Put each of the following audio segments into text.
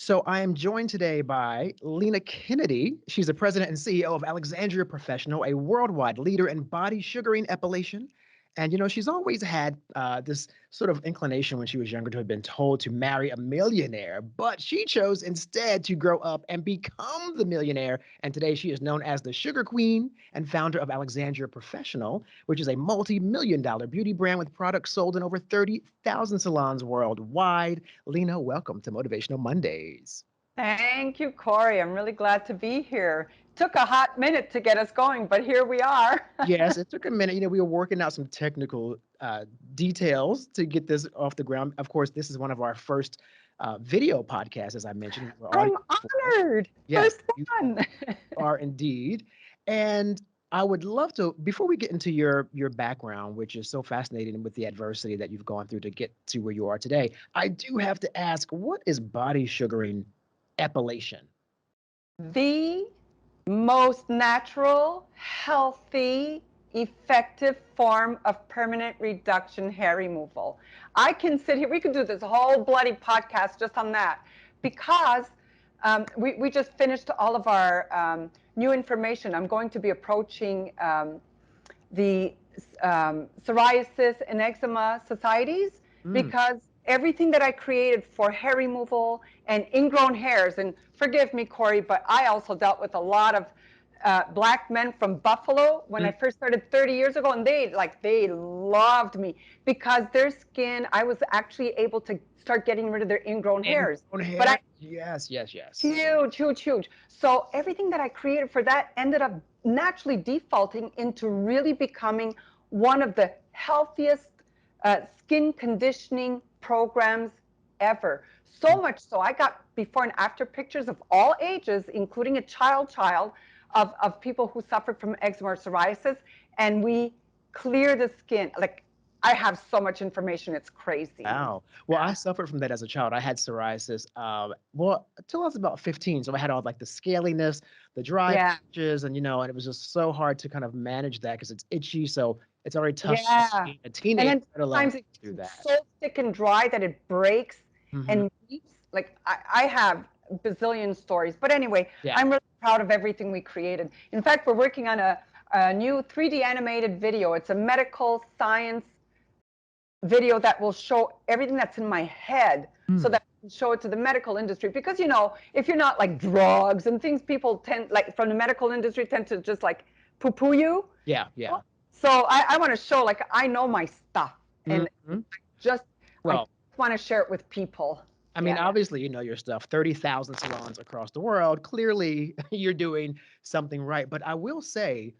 So I am joined today by Lina Kennedy. She's the president and CEO of Alexandria Professional, a worldwide leader in body sugaring epilation. And she's always had this sort of inclination when she was younger to have been told to marry a millionaire, but she chose instead to grow up and become the millionaire. And today she is known as the Sugar Queen and founder of Alexandria Professional, which is a multi-million dollar beauty brand with products sold in over 30,000 salons worldwide. Lina, welcome to Motivational Mondays. Thank you, Corey. I'm really glad to be here. Took a hot minute to get us going, but here we are. Yes, it took a minute. We were working out some technical details to get this off the ground. Of course, this is one of our first video podcasts, as I mentioned. We're audio I'm before. honored. Yes, First you one. are indeed. And I would love to, before we get into your background, which is so fascinating with the adversity that you've gone through to get to where you are today, I do have to ask, what is body sugaring epilation? The most natural, healthy, effective form of permanent reduction hair removal. I can sit here, we could do this whole bloody podcast just on that because we just finished all of our new information. I'm going to be approaching the psoriasis and eczema societies Mm. because everything that I created for hair removal and ingrown hairs, and forgive me, Corey, but I also dealt with a lot of black men from Buffalo when I first started 30 years ago, and they loved me because their skin, I was actually able to start getting rid of their ingrown hairs. Ingrown But hair? I Yes, yes, yes. Huge, huge, huge. So everything that I created for that ended up naturally defaulting into really becoming one of the healthiest skin conditioning programs ever. So much so, I got before and after pictures of all ages, including a child of people who suffered from eczema or psoriasis, and we clear the skin. Like, I have so much information, it's crazy. Wow. Well, I suffered from that as a child. I had psoriasis, well, until I was about 15. So I had all like the scaliness, the dry Yeah. patches, and it was just so hard to kind of manage that because it's itchy. So it's already tough Yeah. being a And teenager, then let alone sometimes do it's that. so thick and dry that it breaks Hmm. and weeps. Like I have bazillion stories. But anyway, Yeah. I'm really proud of everything we created. In fact, we're working on a new 3D animated video. It's a medical science video that will show everything that's in my head so Mm. that we can show it to the medical industry. Because, if you're not like drugs and things, people tend, like from the medical industry, tend to just like poo-poo you. Yeah. Yeah. So I want to show, like, I know my stuff, and Hmm. just I Well, want to share it with people. I mean, Yeah. obviously, you know your stuff. 30,000 salons across the world. Clearly, you're doing something right. But I will say,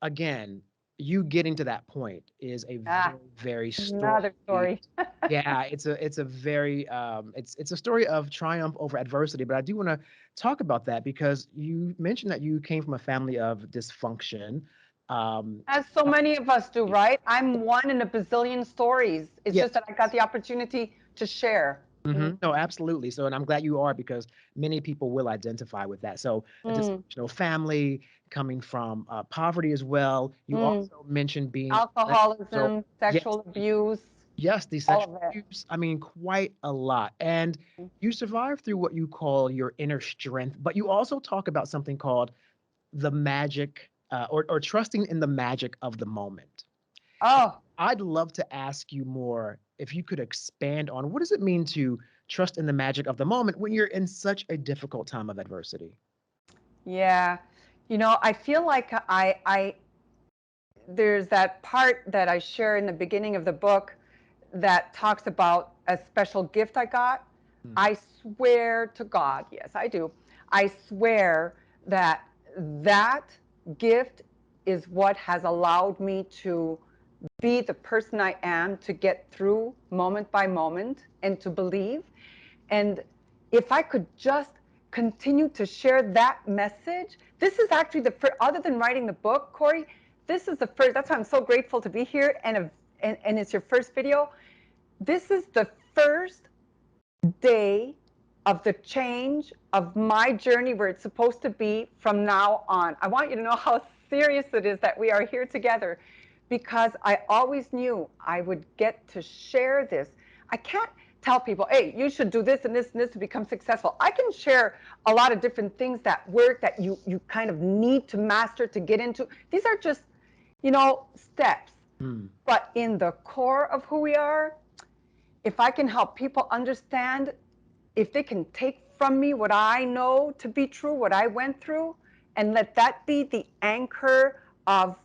again, you getting to that point is a Ah, very, very another story. story. Yeah, it's a very it's a story of triumph over adversity. But I do want to talk about that because you mentioned that you came from a family of dysfunction. Um, As so uh, many of us do, right? I'm one in a bazillion stories. It's just yes. that I got the opportunity to share. Mhm. No, absolutely. So, and I'm glad you are because many people will identify with that. So, a Mm, dysfunctional family coming from poverty as well. You mm. also mentioned being so Alcoholism, yes, sexual abuse, yes, the all sexual of it. abuse. I mean, quite a lot. And you survived through what you call your inner strength, but you also talk about something called the magic, or trusting in the magic of the moment. Oh, I'd love to ask you more if you could expand on what does it mean to trust in the magic of the moment when you're in such a difficult time of adversity? yeah. I feel like there's that part that I share in the beginning of the book that talks about a special gift I got. Mm. I swear to God, yes, I do. I swear that that gift is what has allowed me to be the person I am, to get through moment by moment and to believe. And if I could just continue to share that message, this is actually the first, other than writing the book, Corey, this is the first, that's why I'm so grateful to be here. And it's your first video. This is the first day of the change of my journey where it's supposed to be from now on. I want you to know how serious it is that we are here together, because I always knew I would get to share this. I can't tell people, hey, you should do this and this and this to become successful. I can share a lot of different things that work that you kind of need to master to get into. These are just, steps. But in the core of who we are, if I can help people understand, if they can take from me what I know to be true, what I went through, and let that be the anchor of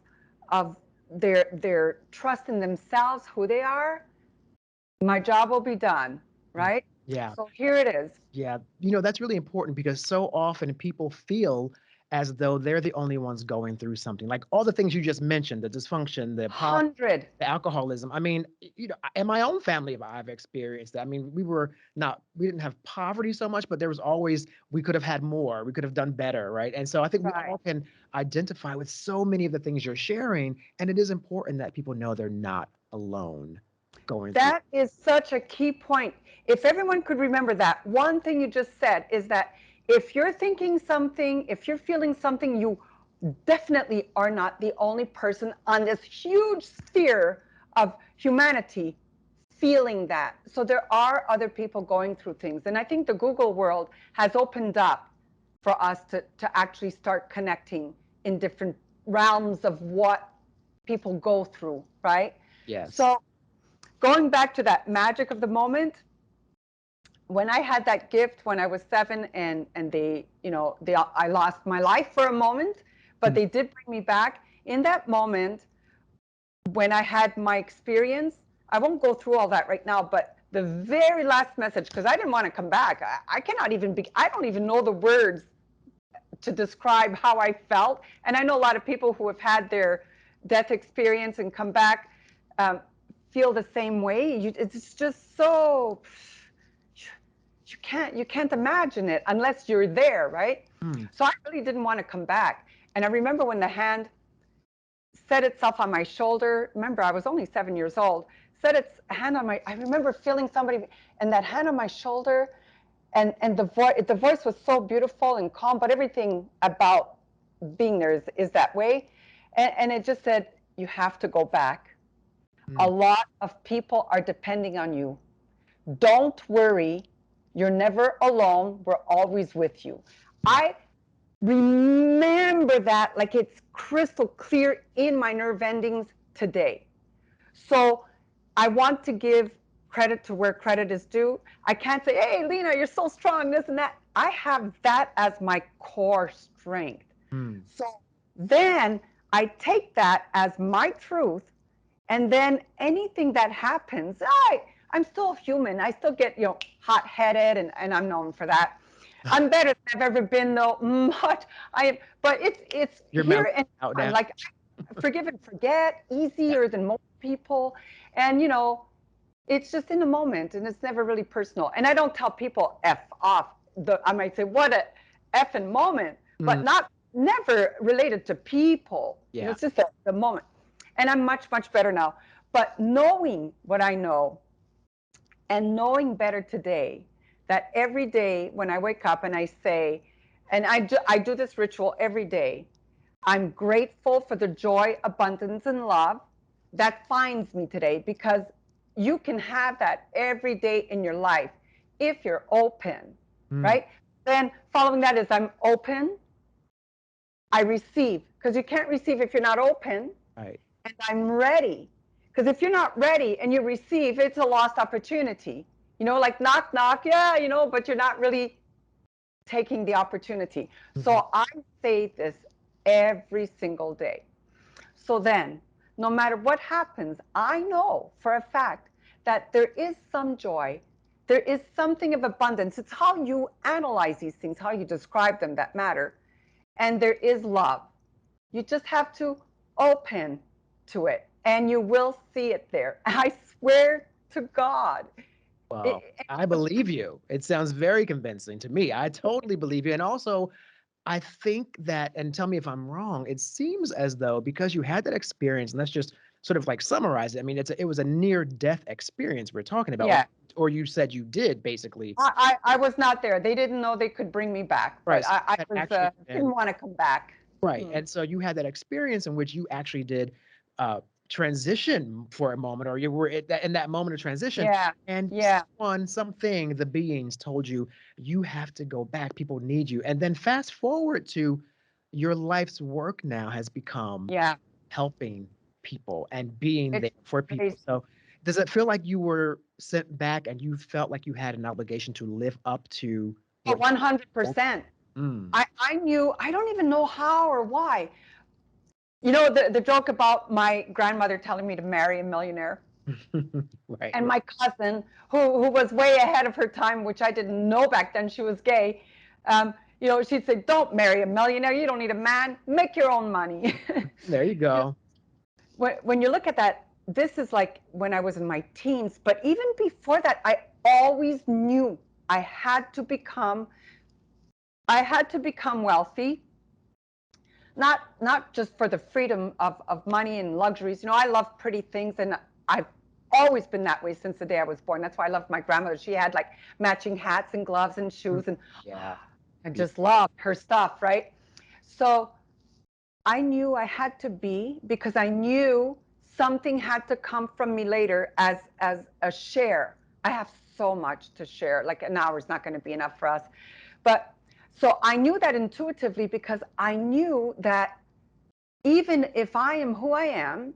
their trust in themselves, who they are, my job will be done, right? Yeah. So here it is. Yeah, that's really important because so often people feel as though they're the only ones going through something. Like all the things you just mentioned, the dysfunction, the poverty, 100. the alcoholism. I mean, in my own family, I've experienced that. I mean, we didn't have poverty so much, but there was always, we could have had more, we could have done better, right? And so I think we Right. all can identify with so many of the things you're sharing, and it is important that people know they're not alone going through. That is such a key point. If everyone could remember that, one thing you just said is that if you're thinking something, if you're feeling something, you definitely are not the only person on this huge sphere of humanity feeling that. So there are other people going through things. And I think the Google world has opened up for us to actually start connecting in different realms of what people go through, right? Yes. So going back to that magic of the moment, when I had that gift when I was 7, and I lost my life for a moment, but Mm. they did bring me back. In that moment, when I had my experience, I won't go through all that right now, but the very last message, because I didn't want to come back. I cannot even be, I don't even know the words to describe how I felt. And I know a lot of people who have had their death experience and come back um, feel the same way. It's just so, you can't imagine it unless you're there, right? Mm. So I really didn't want to come back. And I remember when the hand set itself on my shoulder. Remember, I was only 7 years old. Set its hand on my, I remember feeling somebody, and that hand on my shoulder, and the voice was so beautiful and calm, but everything about being there is that way. And it just said, you have to go back. A Mm. lot of people are depending on you. Don't worry. You're never alone. We're always with you. Yeah. I remember that like it's crystal clear in my nerve endings today. So I want to give credit to where credit is due. I can't say, hey, Lina, you're so strong, this and that. I have that as my core strength. Mm. So then I take that as my truth. And then anything that happens, I'm still human. I still get, hot headed, and I'm known for that. I'm better than I've ever been, though. But it's You're here melting and out now. now. Like, forgive and forget Yeah. easier than most people. And, it's just in the moment, and it's never really personal. And I don't tell people F off. I might say, what a effing moment, Mm. but not never related to people. Yeah. It's just the moment. And I'm much, much better now. But knowing what I know, and knowing better today, that every day when I wake up and I say, and I do this ritual every day, I'm grateful for the joy, abundance, and love that finds me today, because you can have that every day in your life if you're open, Mm. right? Then following that is, I'm open, I receive, because you can't receive if you're not open, Right. and I'm ready. Because if you're not ready and you receive, it's a lost opportunity. Like knock, knock, yeah, but you're not really taking the opportunity. Mhm. So I say this every single day. So then, no matter what happens, I know for a fact that there is some joy. There is something of abundance. It's how you analyze these things, how you describe them that matter. And there is love. You just have to open to it, and you will see it there. I swear to God. Well, It, I believe you. It sounds very convincing to me. I totally believe you. And also, I think that, and tell me if I'm wrong, it seems as though because you had that experience, and let's just sort of like summarize it. I mean, it was a near death experience we're talking about, yeah, or you said you did basically. I was not there. They didn't know they could bring me back, but Right. So I you had was actually been didn't want to come back. right. Hmm. And so you had that experience in which you actually did transition for a moment, or you were in that moment of transition, Yeah. and Yeah. something, the beings told you, you have to go back. People need you. And then fast forward to your life's work now has become Yeah. helping people and being there It's for people. crazy. So does it feel like you were sent back and you felt like you had an obligation to live up to Oh, what? 100%. Mm. I knew, I don't even know how or why. You know, the joke about my grandmother telling me to marry a millionaire, Right, and right. my cousin, who was way ahead of her time, which I didn't know back then she was gay, you know, she'd say, don't marry a millionaire. You don't need a man. Make your own money. There you You know, go. when you look at that, this is like when I was in my teens. But even before that, I always knew I had to become, I had to become wealthy, not just for the freedom of money and luxuries. You know, I love pretty things, and I've always been that way since the day I was born. That's why I loved my grandmother. She had like matching hats and gloves and Mm. shoes, and Yeah. I Be just loved her stuff, right? So I knew I had to be, because I knew something had to come from me later as a share. I have so much to share. Like an hour is not going to be enough for us. But so I knew that intuitively, because I knew that even if I am who I am,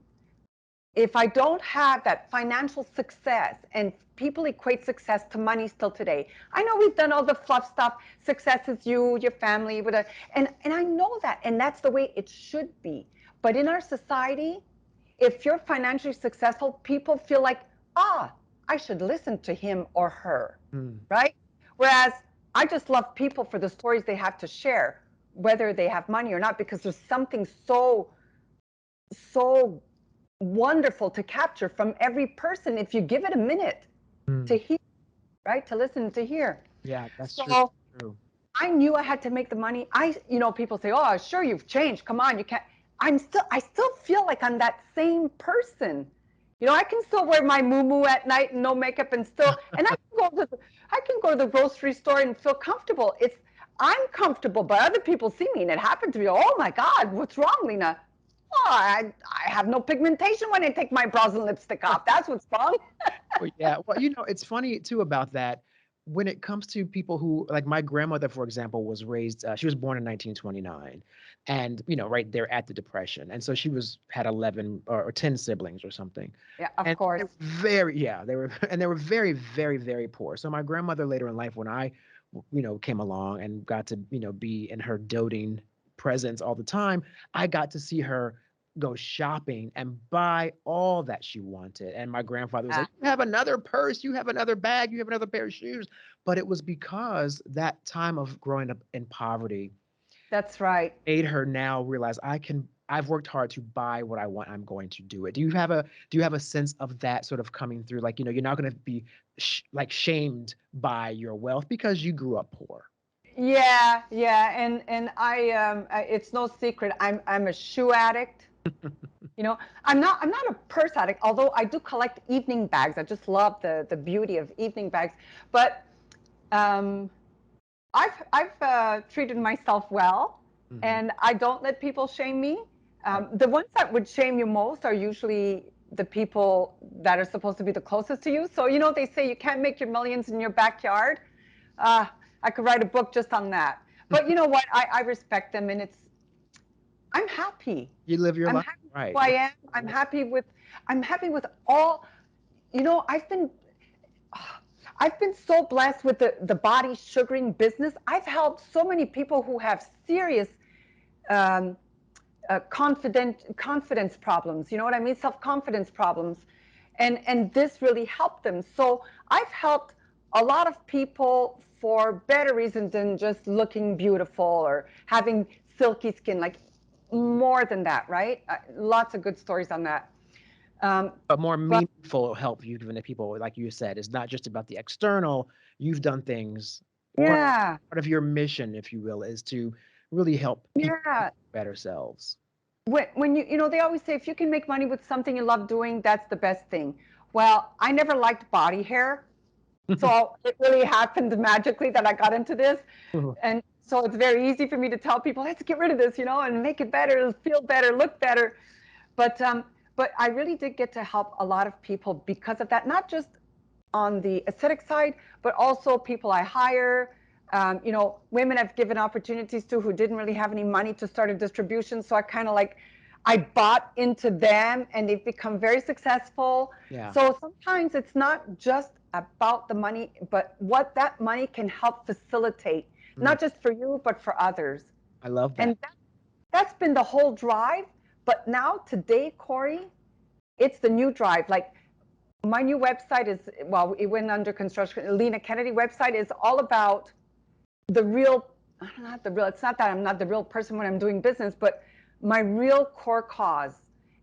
if I don't have that financial success, and people equate success to money still today. I know we've done all the fluff stuff. Success is you, your family, with a, and I know that, and that's the way it should be. But in our society, if you're financially successful, people feel like, ah, I should listen to him or her, mm. right? Whereas I just love people for the stories they have to share, whether they have money or not, because there's something so wonderful to capture from every person if you give it a minute to Mm. hear, right? To listen, to hear. Yeah, that's true. So True. I knew I had to make the money. You know, people say, "Oh, sure, you've changed. Come on, you can't." I still feel like I'm that same person. You know, I can still wear my muumuu at night and no makeup, and still, and I can go to the grocery store and feel comfortable. I'm comfortable, but other people see me, and it happened to me. Oh my God, what's wrong, Lina? Oh, I have no pigmentation when I take my brows and lipstick off. That's what's wrong. Well, yeah. Well, it's funny too about that. When it comes to people who, like my grandmother, for example, was raised. She was born in 1929, and right there at the Depression, and so she had 11 or 10 siblings or something, Yeah, of and they course. were very, yeah, they were, and they were very, very, very poor. So my grandmother later in life, when I, came along and got to, be in her doting presence all the time, I got to see her go shopping and buy all that she wanted. And my grandfather was Yeah, like, "You have another purse, you have another bag, you have another pair of shoes." But it was because that time of growing up in poverty that's right. made her now realize I've worked hard to buy what I want. I'm going to do it. Do you have a sense of that sort of coming through? Like, you're not going to be like shamed by your wealth because you grew up poor. Yeah, yeah, and it's no secret. I'm a shoe addict. You know, I'm not a purse addict, although I do collect evening bags. I just love the beauty of evening bags. But um, I've treated myself well, Mhm. and I don't let people shame me. Right. The ones that would shame you most are usually the people that are supposed to be the closest to you. So you know they say you can't make your millions in your backyard. Uh, I could write a book just on that. But you know what? I respect them, and I'm happy. You live your I'm life. happy with Right. who I Right. am. I'm happy with all. You know, I've been so blessed with the body sugaring business. I've helped so many people who have serious um, confidence problems. You know what I mean? Self-confidence problems, and this really helped them. So I've helped a lot of people for better reasons than just looking beautiful or having silky skin. Like more than that, right? Lots of good stories on that. Um, But more but meaningful help you've given to people, like you said, is not just about the external. You've done things. yeah, Part of your mission, if you will, is to really help people be yeah. better selves. When you know, they always say if you can make money with something you love doing, that's the best thing. Well, I never liked body hair, so it really happened magically that I got into this. And so it's very easy for me to tell people, let's get rid of this, and make it better, feel better, look better. But but I really did get to help a lot of people because of that, not just on the aesthetic side, but also people I hire. Women I've given opportunities to who didn't really have any money to start a distribution. So I kind of like, I bought into them and they've become very successful. Yeah. So sometimes it's not just about the money, but what that money can help facilitate, Mm, not just for you, but for others. I love that. And that's been the whole drive. But now today, Corey, it's the new drive. Like my new website is, well, it went under construction. Lina Kennedy website is all about the real, not the real, it's not that I'm not the real person when I'm doing business, but my real core cause.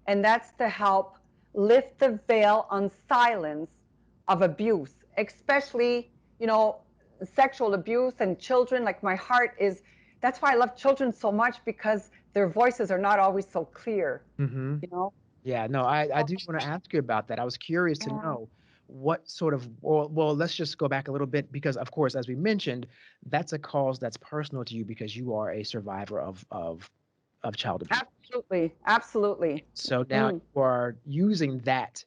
And that's to help lift the veil on silence of abuse, especially, sexual abuse and children. Like my heart is, that's why I love children so much, because their voices are not always so clear, Hmm. you know? Yeah, no, I do want to ask you about that. I was curious to Yeah. know what sort of, well, let's just go back a little bit because, of course, as we mentioned, that's a cause that's personal to you because you are a survivor of child abuse. Absolutely. Absolutely. So now Mm. you are using that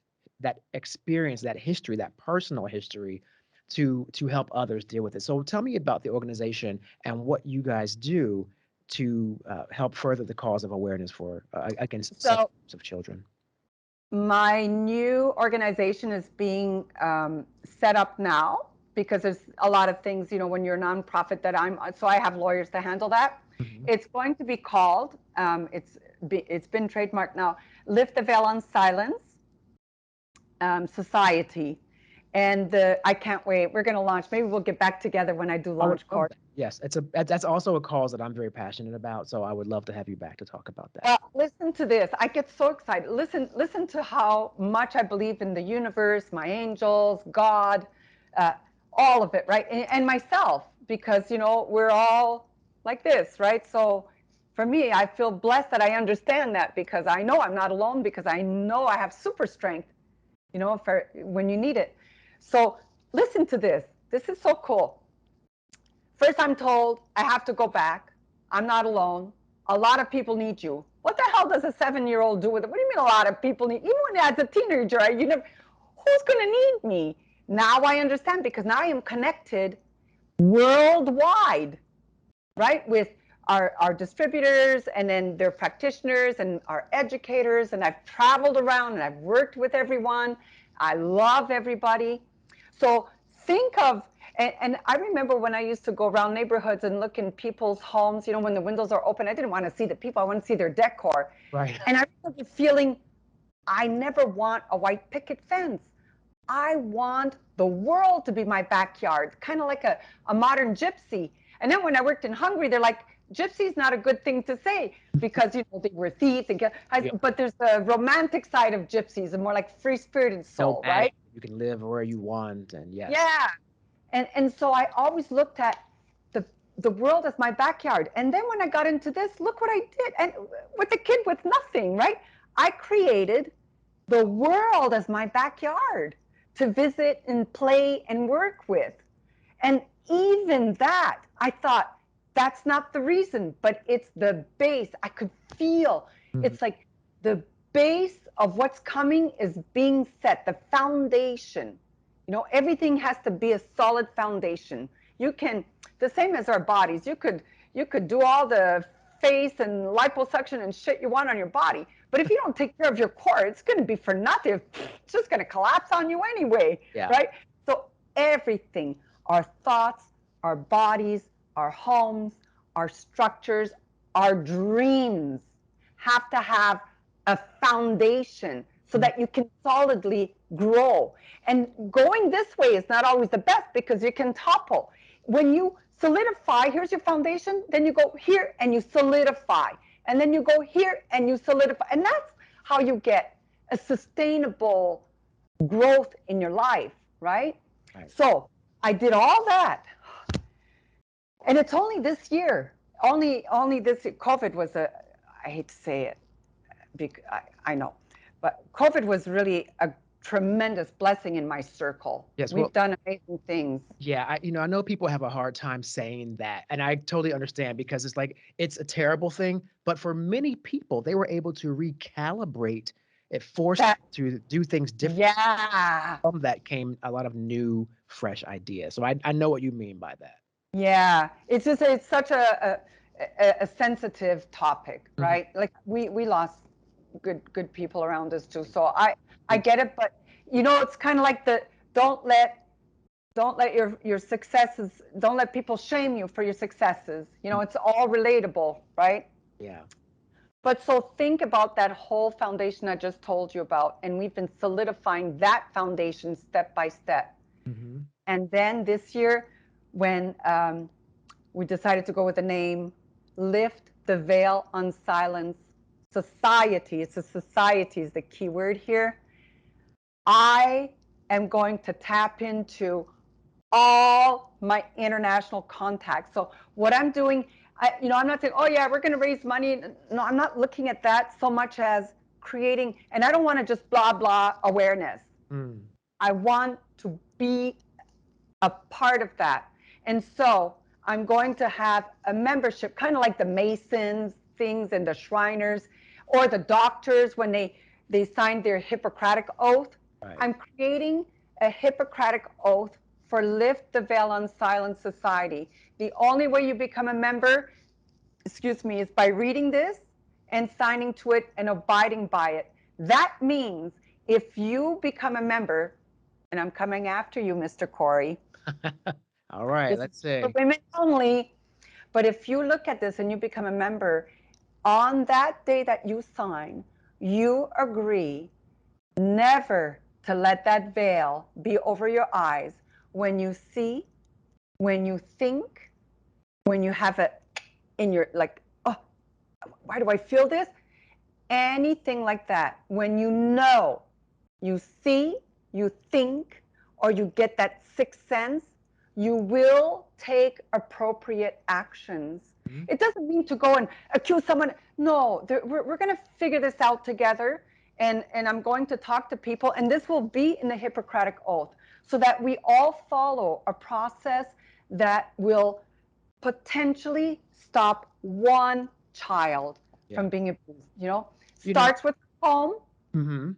experience, that history, that personal history to help others deal with it. So tell me about the organization and what you guys do to help further the cause of awareness for against such So groups of children. my new organization is being set up now because there's a lot of things, when you're a nonprofit so I have lawyers to handle that. Mhm. It's going to be called, it's been trademarked now, Lift the Veil on Silence Society. And I can't wait. We're going to launch. Maybe we'll get back together when I do I would launch, love Court. that. Yes, that's also a cause that I'm very passionate about. So I would love to have you back to talk about that. Well, listen to this. I get so excited. Listen to how much I believe in the universe, my angels, God, uh, all of it, right? And myself, because we're all like this, right? So for me, I feel blessed that I understand that, because I know I'm not alone, because I know I have super strength, for when you need it. So listen to this. This is so cool. First, I'm told I have to go back. I'm not alone. A lot of people need you. What the hell does a 7-year-old do with it? What do you mean a lot of people need? Even when as a teenager, you never. Who's going to need me? Now I understand, because now I am connected worldwide, right? With our distributors, and then their practitioners and our educators. And I've traveled around and I've worked with everyone. I love everybody. So think of, and I remember when I used to go around neighborhoods and look in people's homes, when the windows are open, I didn't want to see the people, I want to see their decor. Right. And I remember feeling, I never want a white picket fence. I want the world to be my backyard, kind of like a modern gypsy. And then when I worked in Hungary, they're like, gypsy's not a good thing to say, because they were thieves and Yeah. but there's the romantic side of gypsies, a more like free spirited soul, Nomadic. right? You can live where you want, and yes. Yeah. And so I always looked at the the world as my backyard. And then when I got into this, look what I did. And with a kid with nothing, right? I created the world as my backyard to visit and play and work with. And even that, I thought, that's not the reason, but it's the base. I could feel, Mhm. it's like the base of what's coming is being set, the foundation. Everything has to be a solid foundation. You can, the same as our bodies, you could do all the face and liposuction and shit you want on your body. But if you don't take care of your core, it's going to be for nothing. It's just going to collapse on you anyway, Yeah. right? So everything, our thoughts, our bodies, our homes, our structures, our dreams have to have a foundation so Mhm. that you can solidly grow. And going this way is not always the best, because you can topple. When you solidify, here's your foundation, then you go here and you solidify. And then you go here and you solidify. And that's how you get a sustainable growth in your life, right? Right. So I did all that. And it's only this year, only this COVID was I hate to say it, because I know, but COVID was really a tremendous blessing in my circle. Yes. We've Well, done amazing things. yeah, I know people have a hard time saying that, and I totally understand because it's like it's a terrible thing, but for many people, they were able to recalibrate it forced That, people to do things different. yeah. From that came a lot of new, fresh ideas. So I know what you mean by that. Yeah, it's just it's such a sensitive topic, Mhm. right? Like we lost good people around us too. So I Me get it, but you know, it's kind of like the don't let don't let your successes, don't let people shame you for your successes. You too. know, it's all relatable, right? Yeah. But so think about that whole foundation I just told you about, and we've been solidifying that foundation step by step. Mhm. And then this year, when we decided to go with the name Lift the Veil on Silence Society. It's a society is the key word here. I am going to tap into all my international contacts. So what I'm doing, I'm not saying, oh yeah, we're going to raise money. No, I'm not looking at that so much as creating, and I don't want to just blah, blah awareness. Mm. I want to be a part of that. And so I'm going to have a membership, kind of like the Masons things and the Shriners or the doctors when they signed their Hippocratic oath. Right. I'm creating a Hippocratic oath for Lift the Veil on Silence Society. The only way you become a member, excuse me, is by reading this and signing to it and abiding by it. That means if you become a member, and I'm coming after you, Mr. Corey, All right. this is Let's for see. women only. But if you look at this and you become a member, on that day that you sign, you agree never to let that veil be over your eyes when you see, when you think, when you have it in your, like, oh, why do I feel this? Anything like that. When you know, you see, you think, or you get that sixth sense, you will take appropriate actions. Mhm. It doesn't mean to go and accuse someone. No, we're going to figure this out together. And I'm going to talk to people, and this will be in the Hippocratic Oath so that we all follow a process that will potentially stop one child Yeah. from being abused. You know. Starts with home. Mhm.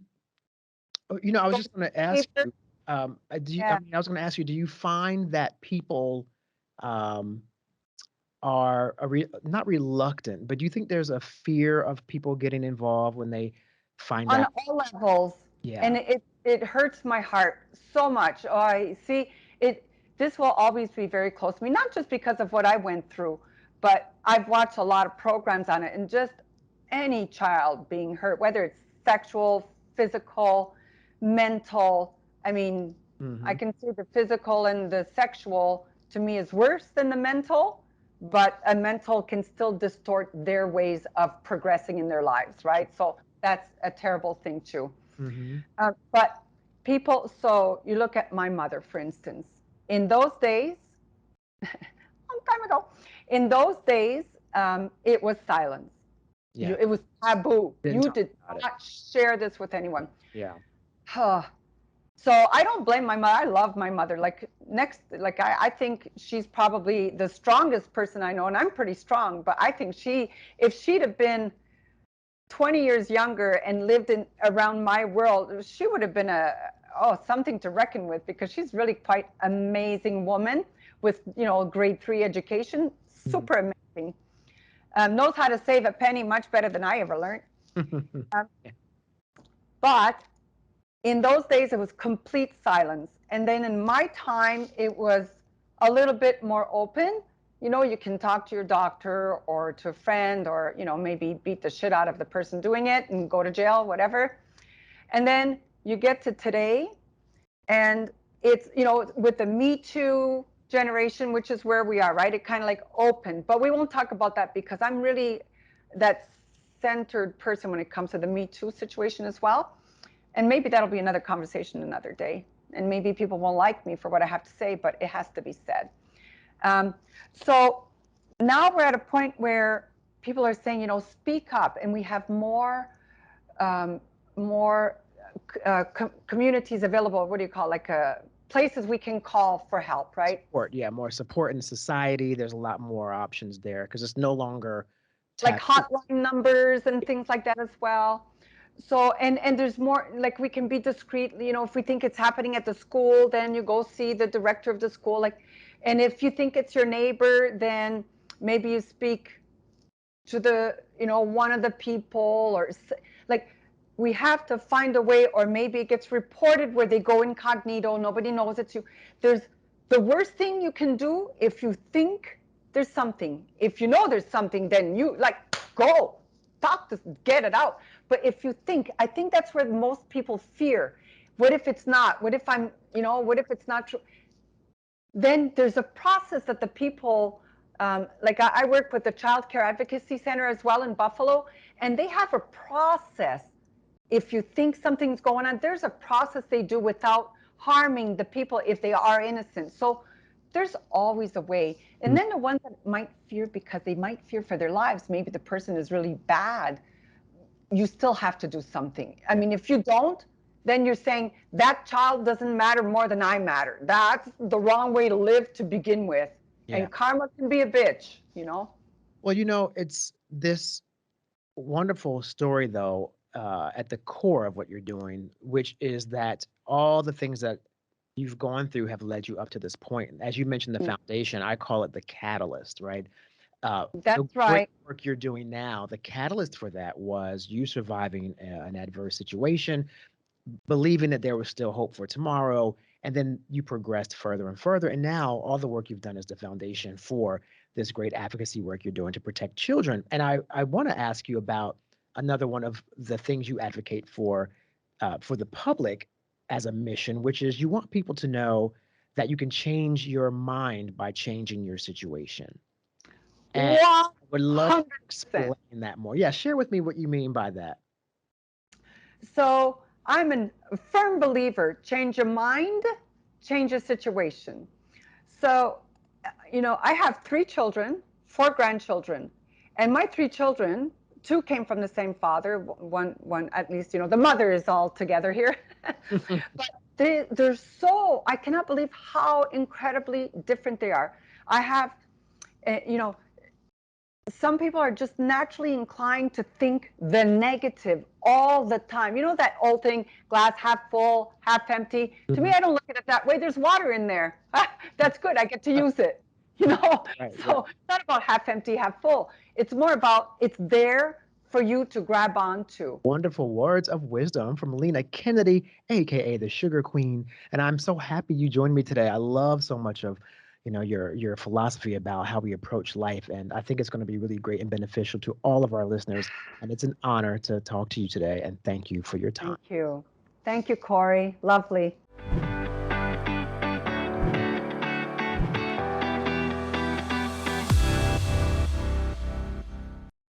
Oh, I was Goes just going to to ask behavior. you. Do you, I Yeah. mean, I was going to ask you. Do you find that people um, are not reluctant, but do you think there's a fear of people getting involved when they find On out? all levels, Yeah. and it hurts my heart so much. Oh, I see it. This will always be very close to me, not just because of what I went through, but I've watched a lot of programs on it, and just any child being hurt, whether it's sexual, physical, mental. I mean, I Hmm. can see the physical and the sexual to me is worse than the mental, but a mental can still distort their ways of progressing in their lives, right? So that's a terrible thing too. Hmm. But people, so you look at my mother, for instance, in those days, long time ago, in those days, it was silence. Yeah. It was taboo. Didn't You talk did about it. not share this with anyone. Yeah. So I don't blame my mother. I love my mother. I think she's probably the strongest person I know, and I'm pretty strong. But I think if she'd have been 20 years younger and lived in around my world, she would have been something to reckon with, because she's really quite amazing woman with grade 3 education, Mhm. super amazing. Knows how to save a penny much better than I ever learned. Um, Yeah. but in those days, it was complete silence. And then in my time, it was a little bit more open. You can talk to your doctor or to a friend, or, maybe beat the shit out of the person doing it and go to jail, whatever. And then you get to today, and it's, with the Me Too generation, which is where we are, right? It kind of like open, but we won't talk about that because I'm really that centered person when it comes to the Me Too situation as well. And maybe that'll be another conversation another day. And maybe people won't like me for what I have to say, but it has to be said. Um, so now we're at a point where people are saying, speak up, and we have um, more communities available. What do you call it? Like places we can call for help, right? Support. Yeah. More support in society. There's a lot more options there because it's no longer Like taboo. hotline numbers and things like that as well. So, and there's more, like, we can be discreet, if we think it's happening at the school, then you go see the director of the school, like, and if you think it's your neighbor, then maybe you speak to the, one of the people, or like, we have to find a way, or maybe it gets reported where they go incognito, nobody knows it's you. There's the worst thing you can do, if you think there's something, if you know there's something, then you, like, go talk to, get it out. But if you think, I think that's where most people fear. What if it's not? What if I'm, what if it's not true? Then there's a process that the people, like, I work with the Child Care Advocacy Center as well in Buffalo, and they have a process. If you think something's going on, there's a process they do without harming the people if they are innocent. So there's always a way. And then the ones that might fear because they might fear for their lives, maybe the person is really bad, you still have to do something. I mean, if you don't, then you're saying that child doesn't matter more than I matter. That's the wrong way to live to begin with. Yeah. And karma can be a bitch. Well, it's this wonderful story, though, at the core of what you're doing, which is that all the things that you've gone through have led you up to this point. As you mentioned, the foundation, I call it the catalyst, right? The That's great right. work you're doing now, the catalyst for that was you surviving an adverse situation, believing that there was still hope for tomorrow, and then you progressed further and further. And now all the work you've done is the foundation for this great advocacy work you're doing to protect children. And I want to ask you about another one of the things you advocate for the public as a mission, which is you want people to know that you can change your mind by changing your situation. And I would love to 100%. explain that more. Yeah, share with me what you mean by that. So I'm a firm believer, change your mind, change your situation. So, I have 3 children, 4 grandchildren, and my 3 children, 2 came from the same father. One at least, the mother is all together here. But they're so, I cannot believe how incredibly different they are. I have, you know, some people are just naturally inclined to think the negative all the time. You know that old thing, glass half full, half empty? To me, Mhm. I don't look at it that way. There's water in there. That's good. I get to use it. You know? Right, right. So it's not about half empty, half full. It's more about it's there for you to grab onto. Wonderful words of wisdom from Lina Kennedy, aka the Sugar Queen. And I'm so happy you joined me today. I love so much of your philosophy about how we approach life. And I think it's going to be really great and beneficial to all of our listeners. And it's an honor to talk to you today. And thank you for your time. Thank you. Thank you, Corey. Lovely.